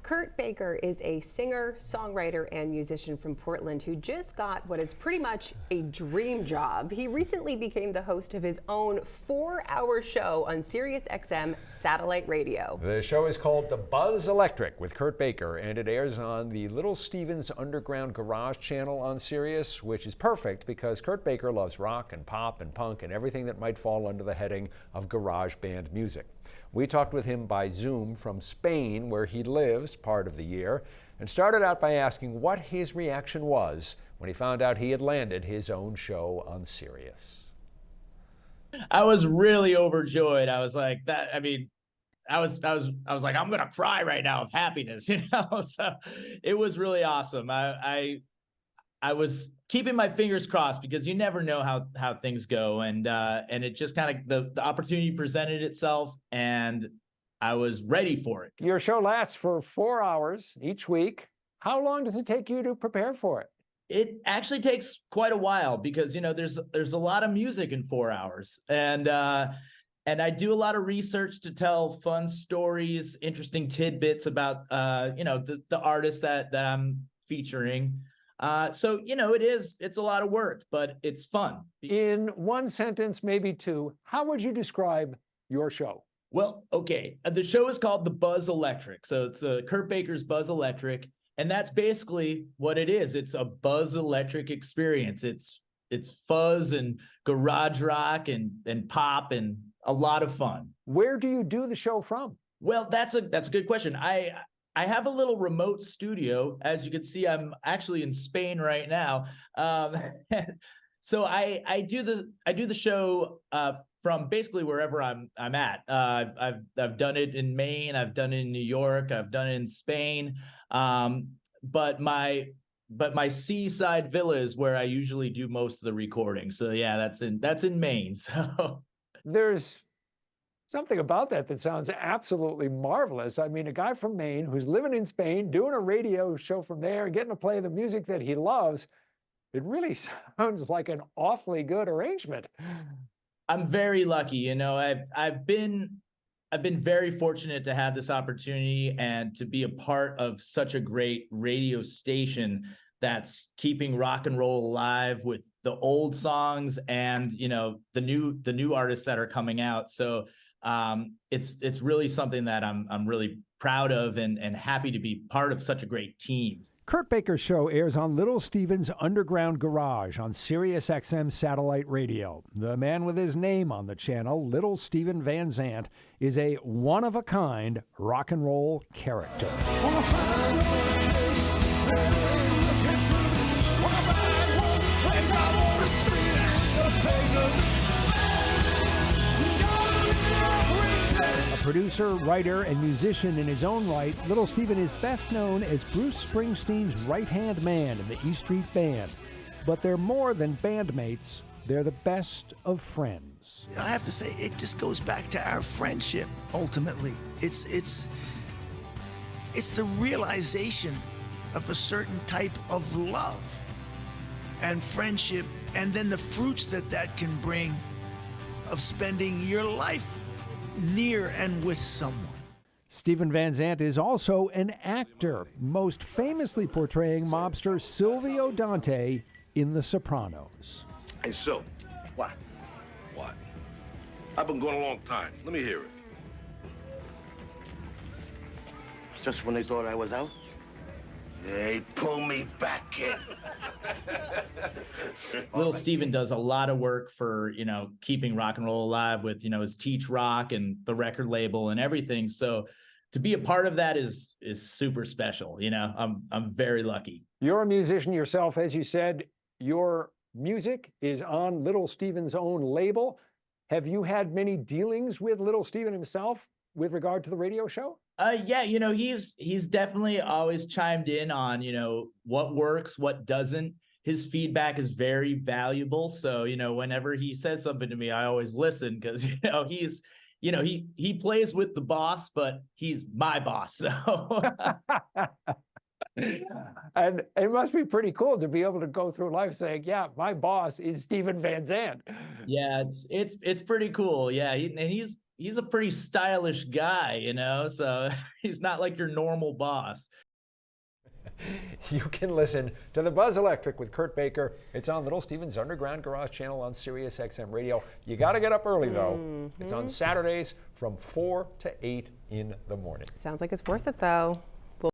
Kurt Baker is a singer, songwriter, and musician from Portland who just got what is pretty much a dream job. He recently became the host of his own 4-hour show on SiriusXM satellite radio. The show is called The Buzz Electric with Kurt Baker, and it airs on the Little Steven's Underground Garage channel on Sirius, which is perfect because Kurt Baker loves rock and pop and punk and everything that might fall under the heading of garage band music. We talked with him by Zoom from Spain, where he lives part of the year, and started out by asking what his reaction was when he found out he had landed his own show on Sirius. I was really overjoyed. I was like that. I mean, I was like, I'm gonna cry right now of happiness, you know. So it was really awesome. I was keeping my fingers crossed because you never know how things go, and it just kind of the opportunity presented itself, and I was ready for it. Your show lasts for 4 hours each week. How long does it take you to prepare for it? It actually takes quite a while because, you know, there's a lot of music in 4 hours, and I do a lot of research to tell fun stories, interesting tidbits about you know, the artists that I'm featuring. So, you know, it's a lot of work, but it's fun. In one sentence, maybe two, how would you describe your show? Well, okay. The show is called The Buzz Electric. So it's Kurt Baker's Buzz Electric. And that's basically what it is. It's a Buzz Electric experience. It's fuzz and garage rock and pop and a lot of fun. Where do you do the show from? Well, that's a good question. I have a little remote studio. As you can see, I'm actually in Spain right now. So I do the show from basically wherever I'm at. I've done it in Maine. I've done it in New York. I've done it in Spain. But my seaside villa is where I usually do most of the recording. So yeah, that's in Maine. So there's something about that sounds absolutely marvelous. I mean, a guy from Maine who's living in Spain, doing a radio show from there, getting to play the music that he loves. It really sounds like an awfully good arrangement. I'm very lucky. You know, I've been very fortunate to have this opportunity and to be a part of such a great radio station that's keeping rock and roll alive with the old songs and, you know, the new artists that are coming out. So it's really something that I'm really proud of and happy to be part of such a great team. Kurt Baker's show airs on Little Steven's Underground Garage on SiriusXM satellite radio. The man with his name on the channel, Little Steven Van Zandt, is a one-of-a-kind rock and roll character. A producer, writer, and musician in his own right, Little Steven is best known as Bruce Springsteen's right-hand man in the E Street Band. But they're more than bandmates. They're the best of friends. I have to say, it just goes back to our friendship, ultimately. It's the realization of a certain type of love and friendship, and then the fruits that can bring of spending your life near and with someone. Steven Van Zandt is also an actor, most famously portraying mobster Silvio Dante in The Sopranos. Hey, Sil. What? What? I've been going a long time. Let me hear it. Just when they thought I was out? Hey, pull me back in. Little Steven does a lot of work for, you know, keeping rock and roll alive with, you know, his Teach Rock and the record label and everything. So to be a part of that is super special. You know, I'm very lucky. You're a musician yourself, as you said. Your music is on Little Steven's own label. Have you had many dealings with Little Steven himself with regard to the radio show? Yeah, you know, he's definitely always chimed in on, you know, what works, what doesn't. His feedback is very valuable. So, you know, whenever he says something to me, I always listen because, you know, he plays with the boss, but he's my boss. So And it must be pretty cool to be able to go through life saying, yeah, my boss is Steven Van Zandt. Yeah, it's pretty cool. Yeah, and he's a pretty stylish guy, you know, so he's not like your normal boss. You can listen to The Buzz Electric with Kurt Baker. It's on Little Steven's Underground Garage channel on Sirius XM Radio. You got to get up early, though. It's on Saturdays from 4 to 8 in the morning. Sounds like it's worth it, though.